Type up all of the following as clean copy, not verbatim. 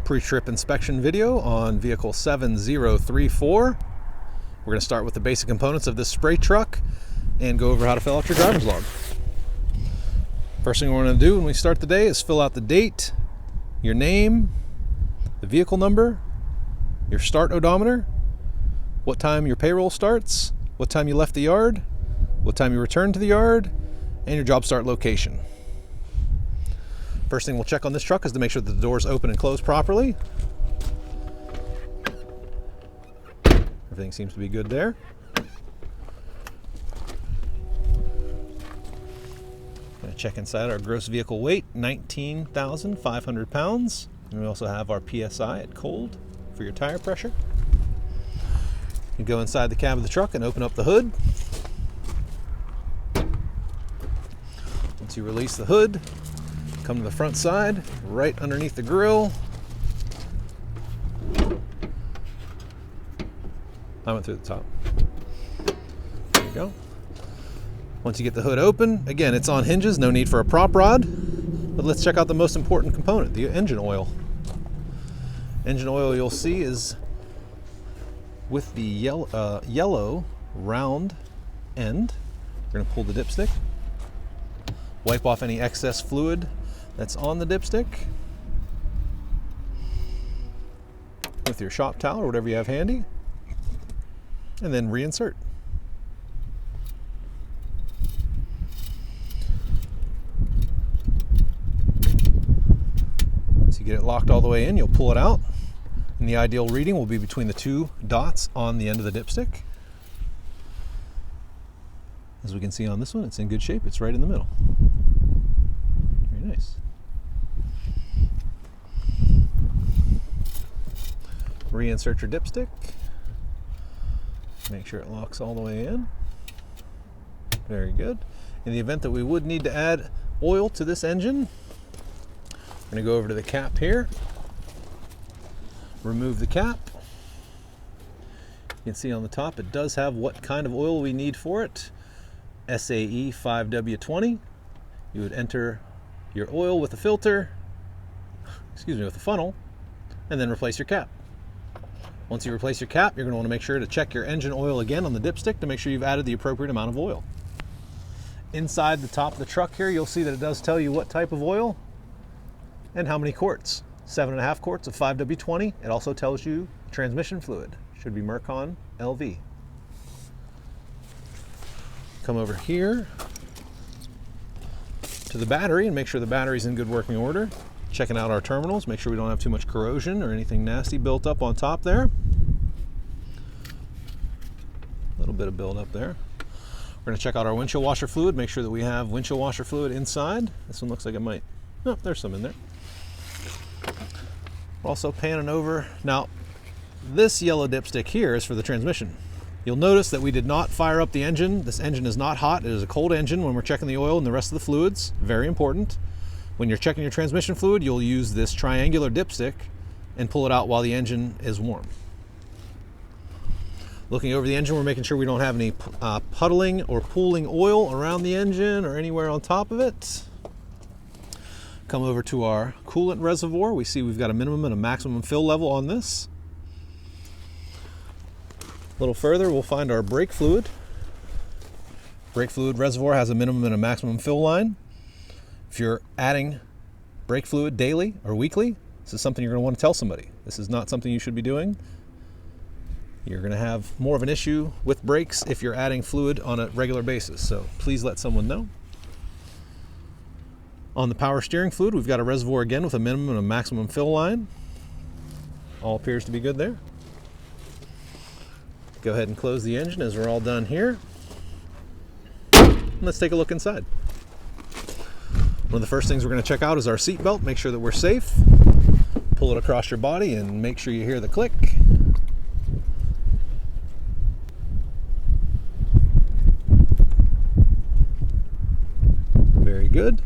pre-trip inspection video on vehicle 7034. We're going to start with the basic components of this spray truck and go over how to fill out your driver's log. First thing we're going to do when we start the day is fill out the date, your name, the vehicle number, your start odometer, what time your payroll starts, what time you left the yard, what time you returned to the yard, and your job start location. First thing we'll check on this truck is to make sure that the doors open and close properly. Everything seems to be good there. Going to check inside our gross vehicle weight, 19,500 pounds. And we also have our PSI at cold for your tire pressure. You go inside the cab of the truck and open up the hood. Once you release the hood, come to the front side, right underneath the grill. I went through the top. There you go. Once you get the hood open, again, it's on hinges, no need for a prop rod. But let's check out the most important component, the engine oil. Engine oil you'll see is with the yellow round end. We're going to pull the dipstick, wipe off any excess fluid that's on the dipstick with your shop towel or whatever you have handy, and then reinsert. Once you get it locked all the way in, you'll pull it out, and the ideal reading will be between the two dots on the end of the dipstick. As we can see on this one, it's in good shape. It's right in the middle. Very nice. Reinsert your dipstick. Make sure it locks all the way in. Very good. In the event that we would need to add oil to this engine, we're going to go over to the cap here. Remove the cap. You can see on the top it does have what kind of oil we need for it. SAE 5W20. You would enter your oil with the filter, with the funnel, and then replace your cap. Once you replace your cap, you're going to want to make sure to check your engine oil again on the dipstick to make sure you've added the appropriate amount of oil. Inside the top of the truck here, you'll see that it does tell you what type of oil and how many quarts. 7.5 quarts of 5W20. It also tells you transmission fluid. Should be Mercon LV. Come over here to the battery and make sure the battery's in good working order. Checking out our terminals, make sure we don't have too much corrosion or anything nasty built up on top there. A little bit of buildup there. We're going to check out our windshield washer fluid, make sure that we have windshield washer fluid inside. This one looks like it might, oh, there's some in there. Also panning over. Now, this yellow dipstick here is for the transmission. You'll notice that we did not fire up the engine. This engine is not hot. It is a cold engine when we're checking the oil and the rest of the fluids. Very important. When you're checking your transmission fluid, you'll use this triangular dipstick and pull it out while the engine is warm. Looking over the engine, we're making sure we don't have any puddling or pooling oil around the engine or anywhere on top of it. Come over to our coolant reservoir. We see we've got a minimum and a maximum fill level on this. A little further, we'll find our brake fluid. Brake fluid reservoir has a minimum and a maximum fill line. If you're adding brake fluid daily or weekly, this is something you're going to want to tell somebody. This is not something you should be doing. You're going to have more of an issue with brakes if you're adding fluid on a regular basis, so please let someone know. On the power steering fluid, we've got a reservoir again with a minimum and a maximum fill line. All appears to be good there. Go ahead and close the engine as we're all done here. Let's take a look inside. One of the first things we're going to check out is our seat belt. Make sure that we're safe. Pull it across your body and make sure you hear the click. Very good.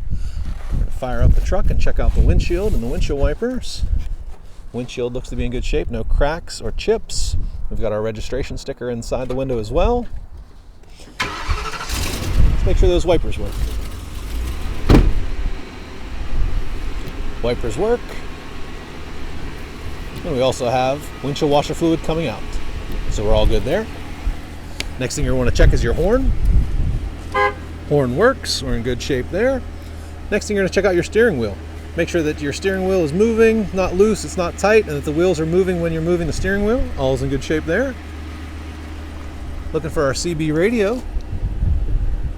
We're going to fire up the truck and check out the windshield and the windshield wipers. Windshield looks to be in good shape. No cracks or chips. We've got our registration sticker inside the window as well. Let's make sure those wipers work. Wipers work. And we also have windshield washer fluid coming out. So we're all good there. Next thing you want to check is your horn. Horn works, we're in good shape there. Next thing you're going to check out your steering wheel. Make sure that your steering wheel is moving, not loose, it's not tight, and that the wheels are moving when you're moving the steering wheel. All is in good shape there. Looking for our CB radio.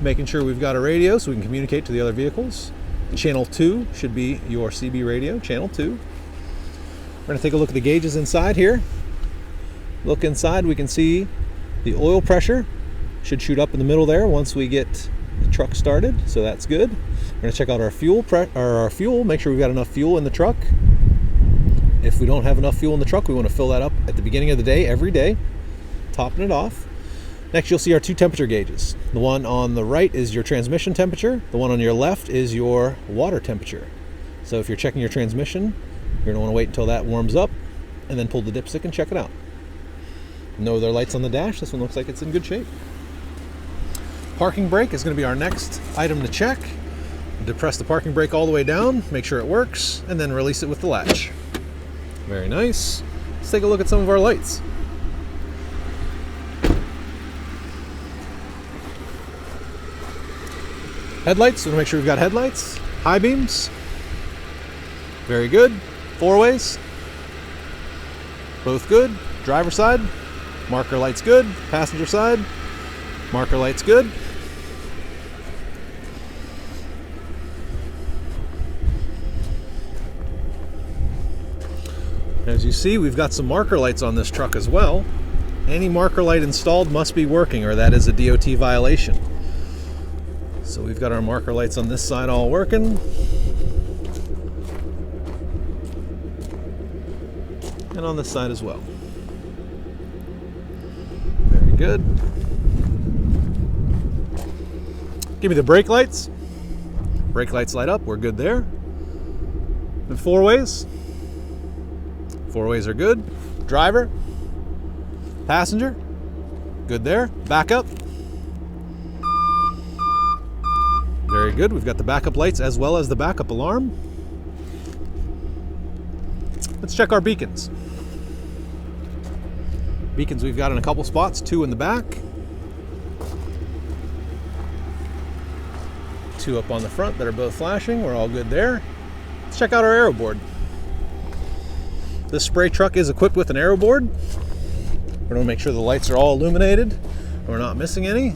Making sure we've got a radio so we can communicate to the other vehicles. Channel 2 should be your CB radio, channel 2. We're going to take a look at the gauges inside here. Look inside, we can see the oil pressure should shoot up in the middle there once we get the truck started, so that's good. We're going to check out our fuel, make sure we've got enough fuel in the truck. If we don't have enough fuel in the truck, we want to fill that up at the beginning of the day, every day, topping it off. Next, you'll see our 2 temperature gauges. The one on the right is your transmission temperature. The one on your left is your water temperature. So if you're checking your transmission, you're going to want to wait until that warms up and then pull the dipstick and check it out. No other lights on the dash. This one looks like it's in good shape. Parking brake is going to be our next item to check. Depress the parking brake all the way down, make sure it works, and then release it with the latch. Very nice. Let's take a look at some of our lights. Headlights, we want to make sure we've got headlights. High beams. Very good. 4-ways. Both good. Driver side. Marker light's good. Passenger side. Marker light's good. As you see, we've got some marker lights on this truck as well. Any marker light installed must be working, or that is a DOT violation. So we've got our marker lights on this side all working. And on this side as well. Very good. Give me the brake lights. Brake lights light up, we're good there. And 4-ways. 4-ways are good. Driver. Passenger. Good there. Backup. Very good. We've got the backup lights as well as the backup alarm. Let's check our beacons. Beacons we've got in a couple spots, 2 in the back. 2 up on the front that are both flashing. We're all good there. Let's check out our aero board. This spray truck is equipped with an aero board. We're going to make sure the lights are all illuminated and we're not missing any.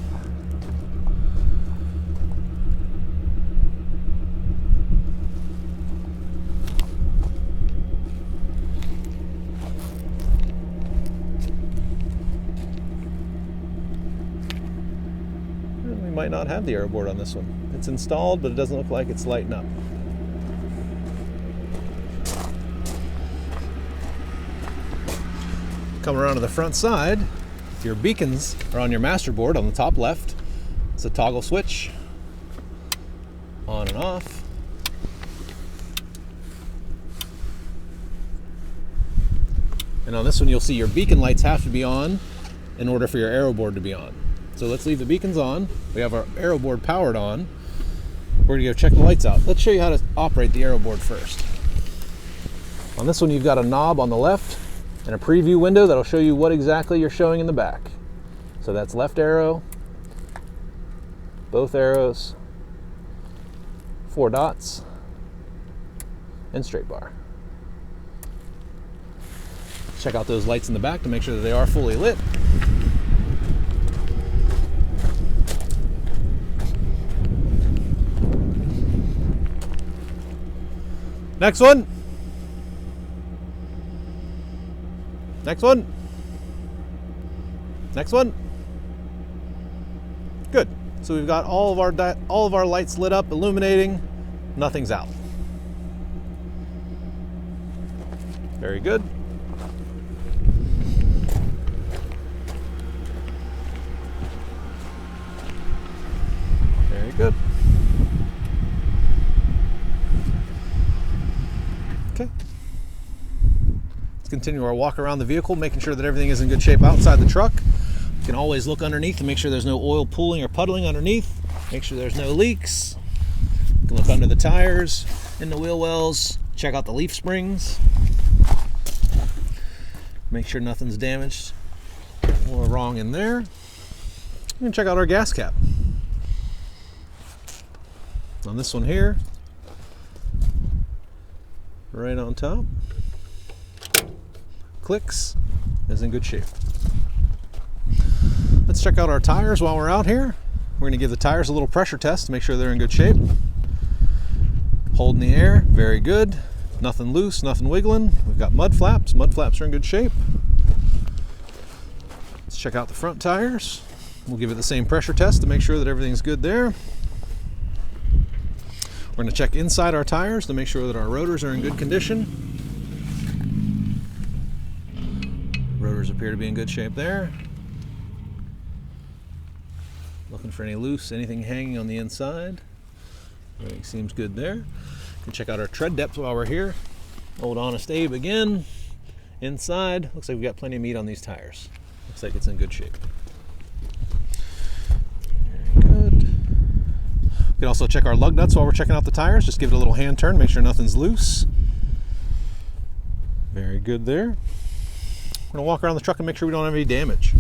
We might not have the aero board on this one. It's installed, but it doesn't look like it's lighting up. Come around to the front side. Your beacons are on your master board on the top left. It's a toggle switch, on and off. And on this one, you'll see your beacon lights have to be on in order for your aero board to be on. So let's leave the beacons on. We have our aero board powered on. We're gonna go check the lights out. Let's show you how to operate the aero board first. On this one, you've got a knob on the left and a preview window that'll show you what exactly you're showing in the back. So that's left arrow, both arrows, 4 dots, and straight bar. Check out those lights in the back to make sure that they are fully lit. Next one. Next one. Next one. Good. So we've got all of our lights lit up, illuminating. Nothing's out. Very good. Very good. Okay. Let's continue our walk around the vehicle, making sure that everything is in good shape outside the truck. You can always look underneath to make sure there's no oil pooling or puddling underneath. Make sure there's no leaks. You can look under the tires, in the wheel wells, check out the leaf springs. Make sure nothing's damaged or wrong in there. And check out our gas cap. On this one here, right on top, clicks, is in good shape. Let's check out our tires while we're out here. We're going to give the tires a little pressure test to make sure they're in good shape. Holding the air, very good. Nothing loose, nothing wiggling. We've got mud flaps. Mud flaps are in good shape. Let's check out the front tires. We'll give it the same pressure test to make sure that everything's good there. We're going to check inside our tires to make sure that our rotors are in good condition. Rotors appear to be in good shape there. Looking for any loose, anything hanging on the inside. Everything seems good there. You can check out our tread depth while we're here. Old Honest Abe again. Inside, looks like we've got plenty of meat on these tires. Looks like it's in good shape. Very good. We can also check our lug nuts while we're checking out the tires. Just give it a little hand turn, make sure nothing's loose. Very good there. We're going to walk around the truck and make sure we don't have any damage.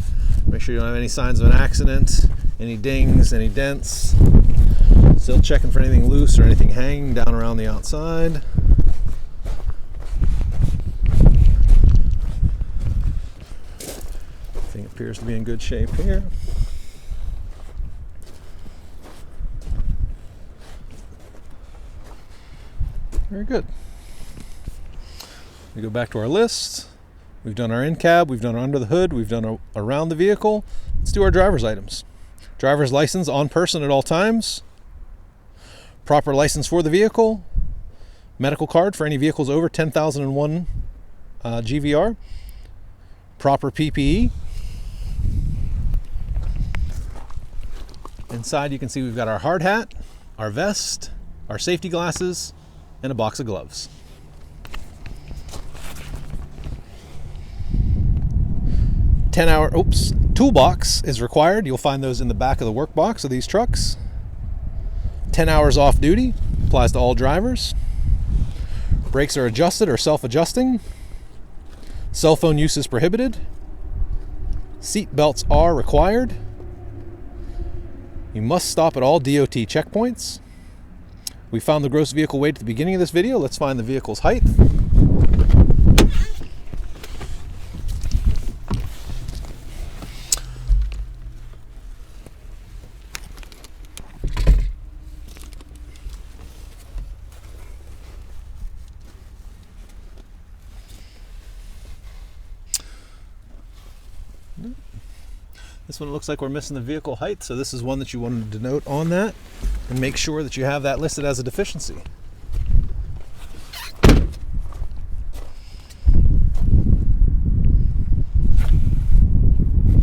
Make sure you don't have any signs of an accident, any dings, any dents. Still checking for anything loose or anything hanging down around the outside. Everything appears to be in good shape here. Very good. We go back to our list. We've done our in-cab, we've done our under the hood, we've done around the vehicle. Let's do our driver's items. Driver's license on person at all times. Proper license for the vehicle. Medical card for any vehicles over 10,001 GVR. Proper PPE. Inside you can see we've got our hard hat, our vest, our safety glasses, and a box of gloves. Toolbox is required. You'll find those in the back of the workbox of these trucks. 10 hours off duty applies to all drivers. Brakes are adjusted or self-adjusting. Cell phone use is prohibited. Seat belts are required. You must stop at all DOT checkpoints. We found the gross vehicle weight at the beginning of this video. Let's find the vehicle's height. This one looks like we're missing the vehicle height, so this is one that you wanted to note on that and make sure that you have that listed as a deficiency.